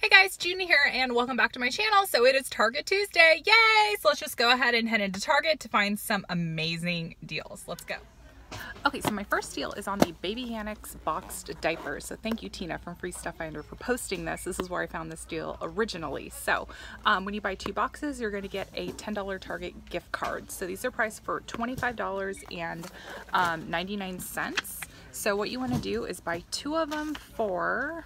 Hey guys, Gina here and welcome back to my channel. So it is Target Tuesday, yay! So let's just go ahead and head into Target to find some amazing deals. Let's go. Okay, so my first deal is on the Baby Annex boxed diapers. So thank you, Tina from Free Stuff Finder, for posting this. This is where I found this deal originally. So when you buy 2 boxes, you're going to get a $10 Target gift card. So these are priced for $25.99. So what you want to do is buy 2 of them for,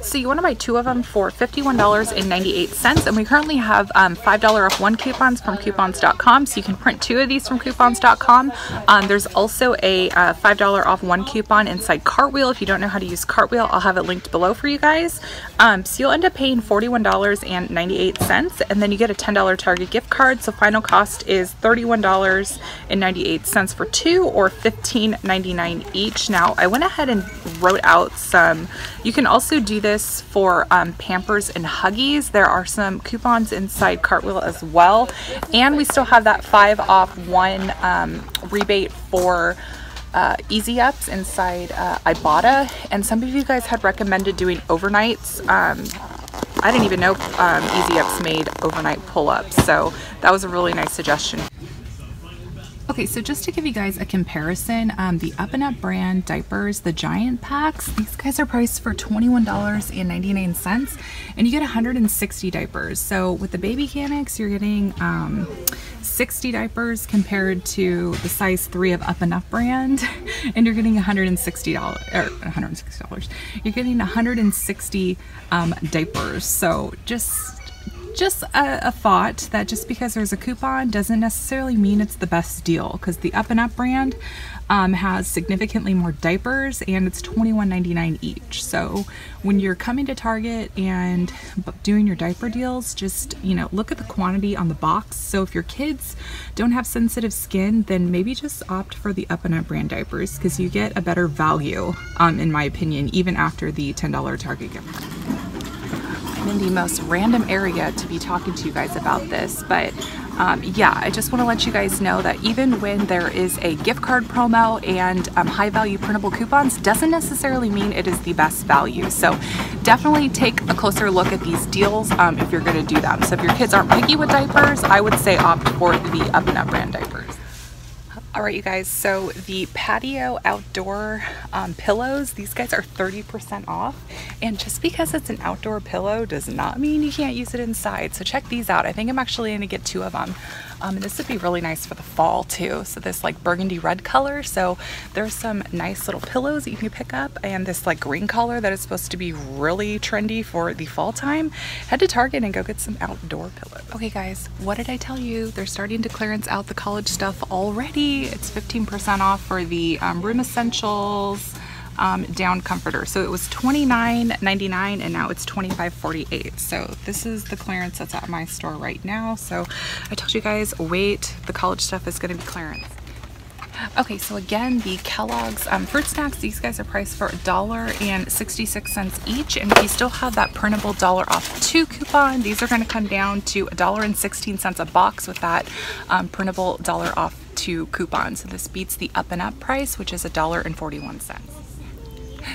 $51.98, and we currently have $5 off 1 coupons from coupons.com, so you can print 2 of these from coupons.com. There's also a $5 off 1 coupon inside Cartwheel. If you don't know how to use Cartwheel, I'll have it linked below for you guys. So you'll end up paying $41.98, and then you get a $10 Target gift card, so final cost is $31.98 for 2 or $15.99 each. Now I went ahead and wrote out some, you can also do this for Pampers and Huggies. There are some coupons inside Cartwheel as well, and we still have that 5 off 1 rebate for Easy Ups inside Ibotta, and some of you guys had recommended doing overnights. I didn't even know Easy Ups made overnight pull-ups, so that was a really nice suggestion. Okay, so just to give you guys a comparison, the Up and Up brand diapers, the giant packs, these guys are priced for $21.99, and you get 160 diapers. So with the Baby Annex, you're getting 60 diapers compared to the size 3 of Up and Up brand, and you're getting $160. You're getting 160 diapers. So just a thought that just because there's a coupon doesn't necessarily mean it's the best deal, because the Up and Up brand has significantly more diapers, and it's $21.99 each. So when you're coming to Target and doing your diaper deals, just, you know, look at the quantity on the box. So if your kids don't have sensitive skin, then maybe just opt for the Up and Up brand diapers, because you get a better value, in my opinion, even after the $10 Target gift card. I'm in the most random area to be talking to you guys about this, but yeah, I just want to let you guys know that even when there is a gift card promo and high value printable coupons, doesn't necessarily mean it is the best value. So definitely take a closer look at these deals if you're going to do them. So if your kids aren't picky with diapers, I would say opt for the Up and Up brand diapers. Alright you guys, so the Patio outdoor pillows, these guys are 30% off, and just because it's an outdoor pillow does not mean you can't use it inside. So check these out. I think I'm actually going to get 2 of them. And this would be really nice for the fall too. So this like burgundy red color, so there's some nice little pillows that you can pick up, and this like green color that is supposed to be really trendy for the fall time. Head to Target and go get some outdoor pillows. Okay guys, what did I tell you? They're starting to clearance out the college stuff already. It's 15% off for the room essentials down comforter. So it was $29.99 and now it's $25.48. So this is the clearance that's at my store right now. So I told you guys, wait, the college stuff is going to be clearance. Okay, so again, the Kellogg's fruit snacks, these guys are priced for $1.66 each, and if you still have that printable $1 off 2 coupon, these are going to come down to $1.16 a box with that printable $1 off 2 coupon. So this beats the Up and Up price, which is $1.41.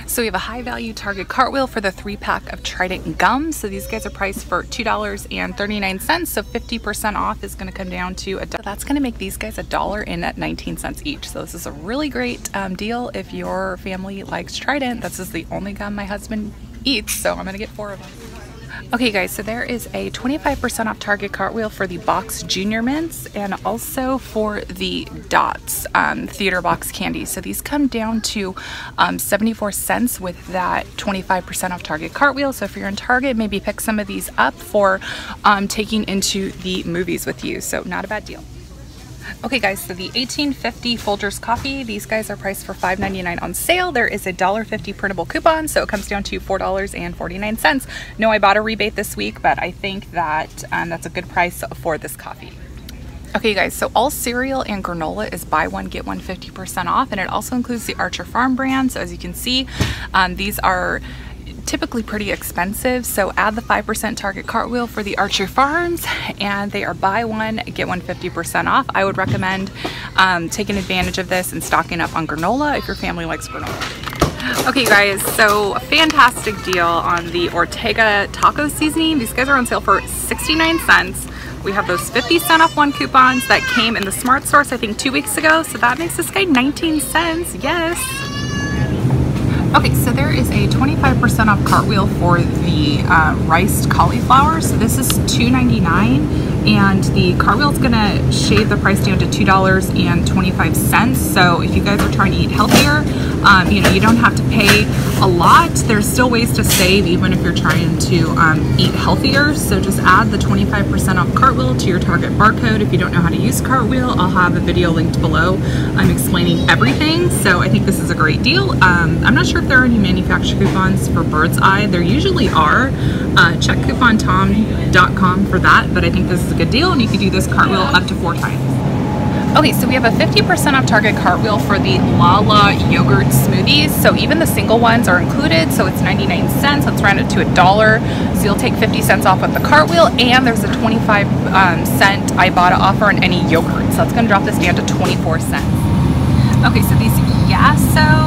So we have a high value Target cartwheel for the 3-pack of Trident gum. So these guys are priced for $2.39. So 50% off is going to come down to that's going to make these guys $1.19 each. So this is a really great deal if your family likes Trident. This is the only gum my husband eats, so I'm going to get 4 of them. Okay guys, so there is a 25% off Target cartwheel for the box Junior Mints, and also for the Dots theater box candy. So these come down to 74 cents with that 25% off Target cartwheel. So if you're in Target, maybe pick some of these up for taking into the movies with you. So not a bad deal. Okay guys, so the 1850 Folgers Coffee, these guys are priced for $5.99 on sale. There is a $1.50 printable coupon, so it comes down to $4.49. No Ibotta rebate this week, but I think that that's a good price for this coffee. Okay guys, so all cereal and granola is buy one, get one 50% off, and it also includes the Archer Farm brand. So as you can see, these are typically pretty expensive, so add the 5% Target cartwheel for the Archer Farms, and they are buy one, get one 50% off. I would recommend taking advantage of this and stocking up on granola if your family likes granola. Okay, you guys, so a fantastic deal on the Ortega taco seasoning. These guys are on sale for 69 cents. We have those 50-cent off one coupons that came in the Smart Source, I think 2 weeks ago. So that makes this guy 19 cents, yes. Okay, so there is a 25% off cartwheel for the riced cauliflower. So this is $2.99. And the cartwheel is gonna shave the price down to $2.25. So if you guys are trying to eat healthier, you know, you don't have to pay a lot. There's still ways to save even if you're trying to eat healthier. So just add the 25% off cartwheel to your Target barcode. If you don't know how to use cartwheel, I'll have a video linked below. I'm explaining everything. So I think this is a great deal. I'm not sure if there are any manufacturer coupons for Bird's Eye. There usually are. Check coupontom.com for that, but I think this is a good deal, and you can do this cartwheel up to 4 times. Okay, so we have a 50% off Target cartwheel for the Lala yogurt smoothies. So even the single ones are included, so it's 99 cents. Let's round it to $1. So you'll take 50 cents off with the cartwheel, and there's a 25-cent Ibotta offer on any yogurt. So that's gonna drop this down to 24 cents. Okay, so these Yasso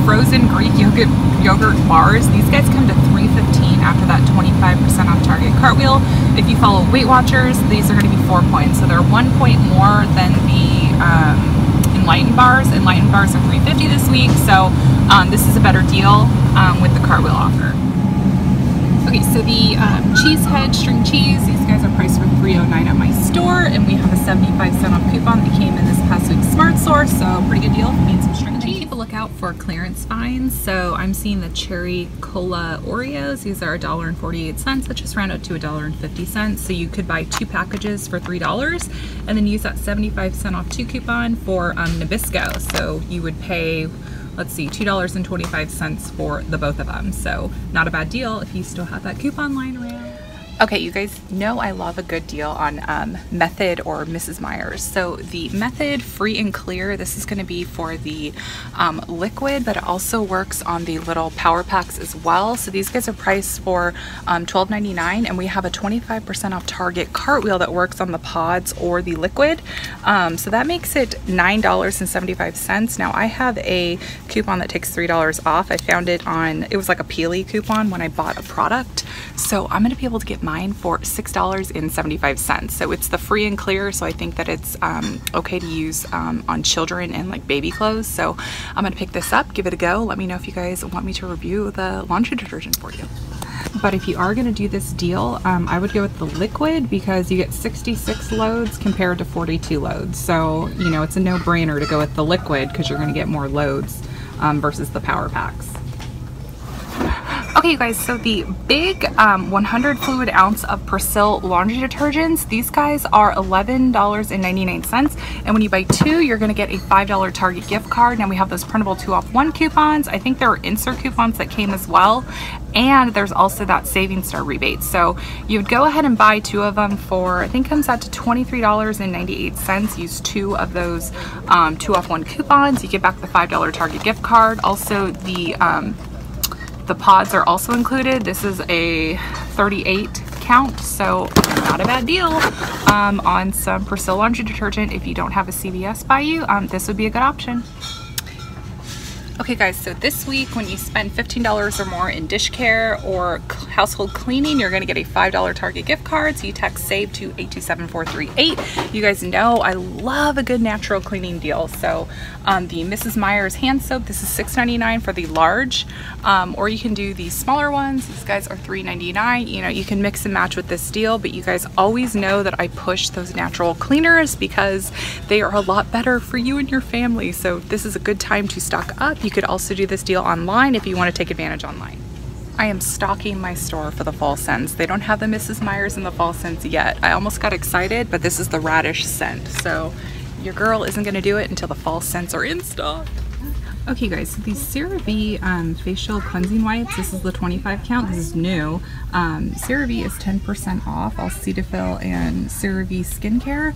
frozen Greek yogurt bars, these guys come to $3.15 after that 25% off Target cartwheel. If you follow Weight Watchers, these are going to be 4 points, so they're 1 point more than the Enlightened bars. Enlightened bars are $3.50 this week, so this is a better deal with the cartwheel offer. Okay, so the Cheesehead string cheese, these guys are priced for $3.09 at my store, and we have a 75-cent off coupon that came in this past week's Smart Source, so pretty good deal if you need some string cheese. Keep a lookout for clearance finds. So I'm seeing the Cherry Cola Oreos. These are $1.48. Let's just round out to $1.50. So you could buy 2 packages for $3 and then use that 75-cent off 2 coupon for Nabisco. So you would pay, let's see, $2.25 for the both of them. So not a bad deal if you still have that coupon lying around. Okay, you guys know I love a good deal on Method or Mrs. Meyer's. So the Method Free and Clear, this is going to be for the liquid, but it also works on the little power packs as well. So these guys are priced for $12.99, and we have a 25% off Target cartwheel that works on the pods or the liquid. So that makes it $9.75. Now I have a coupon that takes $3 off. I found it on, it was like a Peely coupon when I bought a product. So I'm going to be able to get mine for $6.75. So it's the free and clear, so I think that it's okay to use on children and like baby clothes. So I'm going to pick this up, give it a go. Let me know if you guys want me to review the laundry detergent for you. But if you are going to do this deal, I would go with the liquid because you get 66 loads compared to 42 loads. So, you know, it's a no-brainer to go with the liquid because you're going to get more loads versus the power packs. Okay, you guys, so the big 100 fluid ounce of Persil laundry detergents, these guys are $11.99. And when you buy 2, you're going to get a $5 Target gift card. Now we have those printable 2 off 1 coupons. I think there are insert coupons that came as well. And there's also that Saving Star rebate. So you would go ahead and buy 2 of them for, I think comes out to $23.98. Use 2 of those 2 off 1 coupons. You get back the $5 Target gift card. Also the pods are also included. This is a 38 count, so not a bad deal on some Persil laundry detergent. If you don't have a CVS by you, this would be a good option. Okay guys, so this week when you spend $15 or more in dish care or household cleaning, you're gonna get a $5 Target gift card. So you text SAVE to 827438. You guys know I love a good natural cleaning deal. So the Mrs. Meyer's hand soap, this is $6.99 for the large, or you can do the smaller ones. These guys are $3.99. You know, you can mix and match with this deal, but you guys always know that I push those natural cleaners because they are a lot better for you and your family. So this is a good time to stock up. You could also do this deal online if you want to take advantage online. I am stocking my store for the fall scents. They don't have the Mrs. Meyer's and the fall scents yet. I almost got excited, but this is the radish scent. So your girl isn't going to do it until the fall scents are in stock. Okay guys, so these CeraVe facial cleansing wipes, this is the 25 count, this is new. CeraVe is 10% off, all Cetaphil and CeraVe skincare.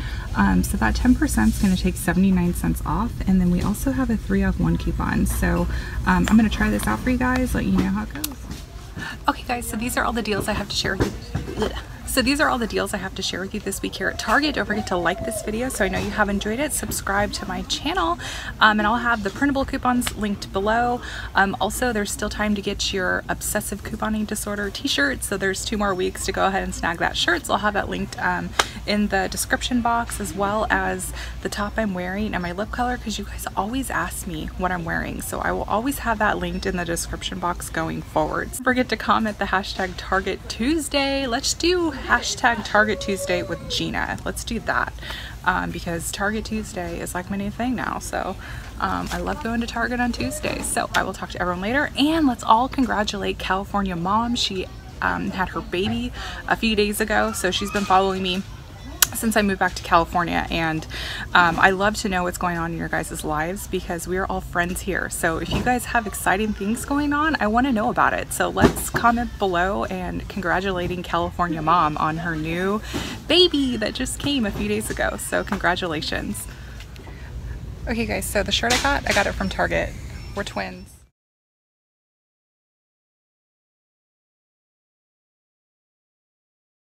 So that 10% is going to take 79 cents off, and then we also have a 3 off 1 coupon. So I'm going to try this out for you guys, let you know how it goes. Okay guys, so these are all the deals I have to share with you. So these are all the deals I have to share with you this week here at Target. Don't forget to like this video so I know you have enjoyed it. Subscribe to my channel, and I'll have the printable coupons linked below. Also, there's still time to get your obsessive couponing disorder t-shirt, so there's 2 more weeks to go ahead and snag that shirt. So I'll have that linked in the description box, as well as the top I'm wearing and my lip color, because you guys always ask me what I'm wearing. So I will always have that linked in the description box going forward. Don't forget to comment the hashtag Target Tuesday. Let's do hashtag Target Tuesday with Gina. Let's do that, because Target Tuesday is like my new thing now. So I love going to Target on Tuesdays. So I will talk to everyone later, and let's all congratulate California Mom. She had her baby a few days ago, so she's been following me since I moved back to California, and I love to know what's going on in your guys' lives, because we are all friends here. So if you guys have exciting things going on, I want to know about it. So let's comment below and congratulating California Mom on her new baby that just came a few days ago. So congratulations. Okay guys, so the shirt I got it from Target. We're twins.